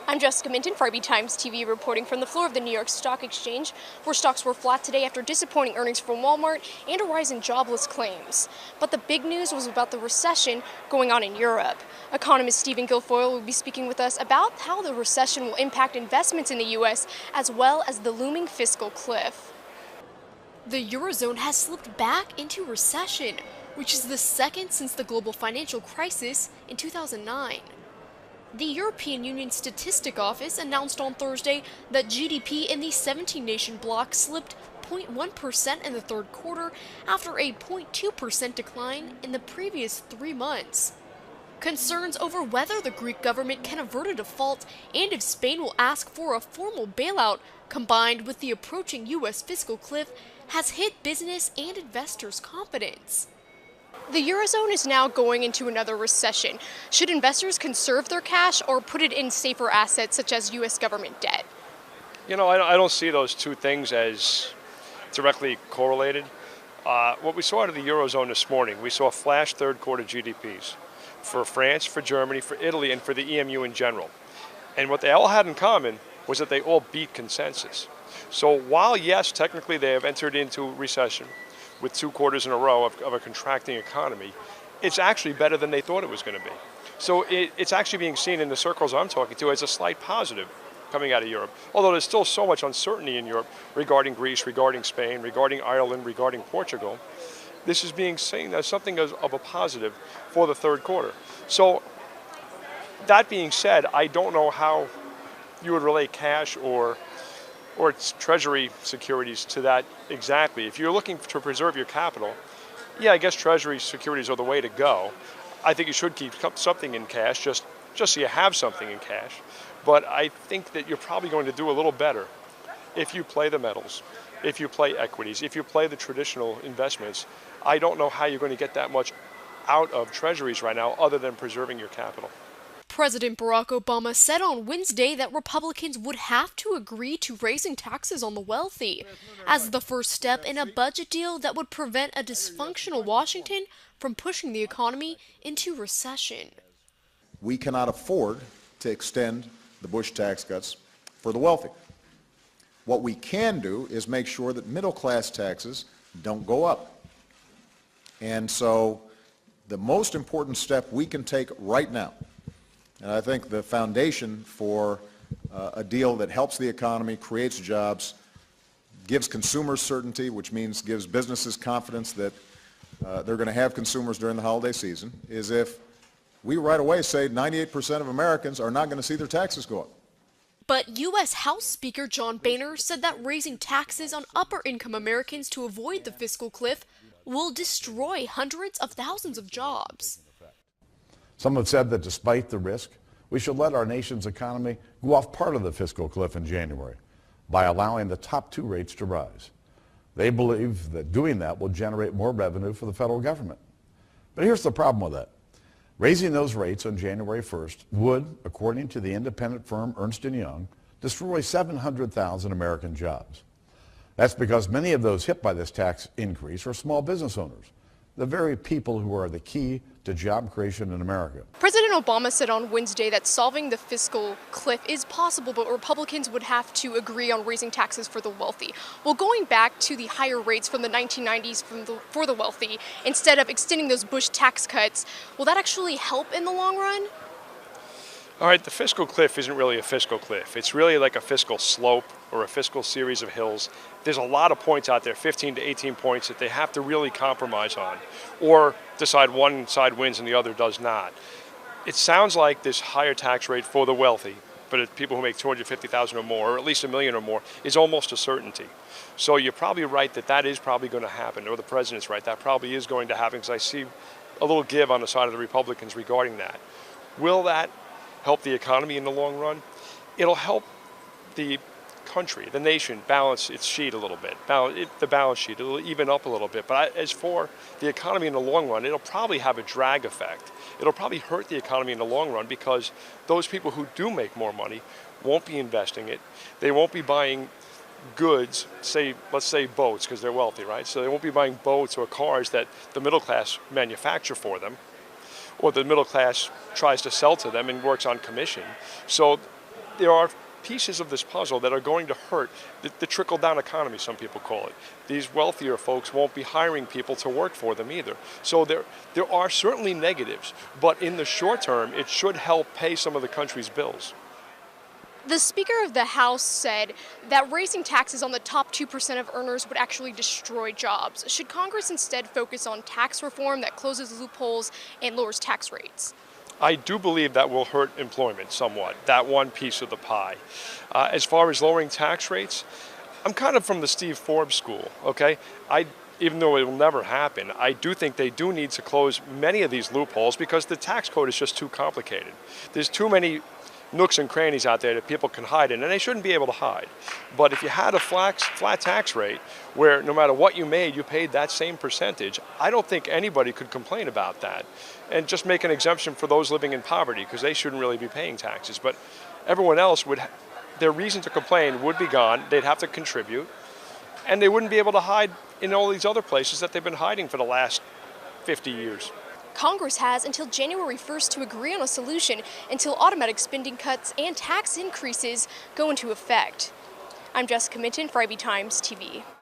I'm Jessica Minton for IB Times TV reporting from the floor of the New York Stock Exchange, where stocks were flat today after disappointing earnings from Walmart and a rise in jobless claims. But the big news was about the recession going on in Europe. Economist Guilfoyle will be speaking with us about how the recession will impact investments in the U.S. as well as the looming fiscal cliff. The Eurozone has slipped back into recession, which is the second since the global financial crisis in 2009. The European Union Statistic Office announced on Thursday that GDP in the 17-nation bloc slipped 0.1% in the third quarter after a 0.2% decline in the previous 3 months. Concerns over whether the Greek government can avert a default and if Spain will ask for a formal bailout, combined with the approaching U.S. fiscal cliff, has hit business and investors' confidence. The Eurozone is now going into another recession. Should investors conserve their cash or put it in safer assets such as U.S. government debt? You know, I don't see those two things as directly correlated. What we saw out of the Eurozone this morning, we saw flash third quarter GDPs for France, for Germany, for Italy, and for the EMU in general. And what they all had in common was that they all beat consensus. So while, yes, technically they have entered into recession, with 2 quarters in a row of a contracting economy, it's actually better than they thought it was going to be. So it's actually being seen in the circles I'm talking to as a slight positive coming out of Europe. Although there's still so much uncertainty in Europe regarding Greece, regarding Spain, regarding Ireland, regarding Portugal, this is being seen as something of a positive for the third quarter. So that being said, I don't know how you would relate cash or treasury securities to that exactly. If you're looking to preserve your capital, yeah, I guess treasury securities are the way to go. I think you should keep something in cash, just so you have something in cash. But I think that you're probably going to do a little better if you play the metals, if you play equities, if you play the traditional investments. I don't know how you're going to get that much out of treasuries right now other than preserving your capital. President Barack Obama said on Wednesday that Republicans would have to agree to raising taxes on the wealthy as the first step in a budget deal that would prevent a dysfunctional Washington from pushing the economy into recession. We cannot afford to extend the Bush tax cuts for the wealthy. What we can do is make sure that middle-class taxes don't go up. And so the most important step we can take right now, and I think the foundation for a deal that helps the economy, creates jobs, gives consumers certainty, which means gives businesses confidence that they're going to have consumers during the holiday season, is if we right away say 98% of Americans are not going to see their taxes go up. But U.S. House Speaker John Boehner said that raising taxes on upper-income Americans to avoid the fiscal cliff will destroy hundreds of thousands of jobs. Some have said that despite the risk, we should let our nation's economy go off part of the fiscal cliff in January by allowing the top 2 rates to rise. They believe that doing that will generate more revenue for the federal government. But here's the problem with that. Raising those rates on January 1st would, according to the independent firm Ernst & Young, destroy 700,000 American jobs. That's because many of those hit by this tax increase are small business owners, the very people who are the key to job creation in America. President Obama said on Wednesday that solving the fiscal cliff is possible, but Republicans would have to agree on raising taxes for the wealthy. Well, going back to the higher rates from the 1990s for the wealthy, instead of extending those Bush tax cuts, will that actually help in the long run? All right, the fiscal cliff isn't really a fiscal cliff. It's really like a fiscal slope or a fiscal series of hills. There's a lot of points out there, 15 to 18 points, that they have to really compromise on or decide one side wins and the other does not. It sounds like this higher tax rate for the wealthy, but it's people who make $250,000 or more, or at least $1 million or more, is almost a certainty. So you're probably right that that is probably going to happen, or the president's right, that probably is going to happen, because I see a little give on the side of the Republicans regarding that. Will that help the economy in the long run? It'll help the country, the nation, balance its sheet a little bit. The balance sheet, it'll even up a little bit. But as for the economy in the long run, it'll probably have a drag effect. It'll probably hurt the economy in the long run because those people who do make more money won't be investing it. They won't be buying goods, let's say boats, because they're wealthy, right? So they won't be buying boats or cars that the middle class manufacture for them, or the middle class tries to sell to them and works on commission. So there are pieces of this puzzle that are going to hurt the trickle-down economy, some people call it. These wealthier folks won't be hiring people to work for them either. So there are certainly negatives, but in the short term, it should help pay some of the country's bills. The Speaker of the House said that raising taxes on the top 2% of earners would actually destroy jobs. Should Congress instead focus on tax reform that closes loopholes and lowers tax rates? I do believe that will hurt employment somewhat, that one piece of the pie. As far as lowering tax rates, I'm kind of from the Steve Forbes school, okay? Even though it will never happen, I do think they do need to close many of these loopholes because the tax code is just too complicated. There's too many nooks and crannies out there that people can hide in, and they shouldn't be able to hide. But if you had a flat tax rate where no matter what you made, you paid that same percentage, I don't think anybody could complain about that. And just make an exemption for those living in poverty because they shouldn't really be paying taxes. But everyone else their reason to complain would be gone. They'd have to contribute, and they wouldn't be able to hide in all these other places that they've been hiding for the last 50 years. Congress has until January 1st to agree on a solution until automatic spending cuts and tax increases go into effect. I'm Jessica Minton for IB Times TV.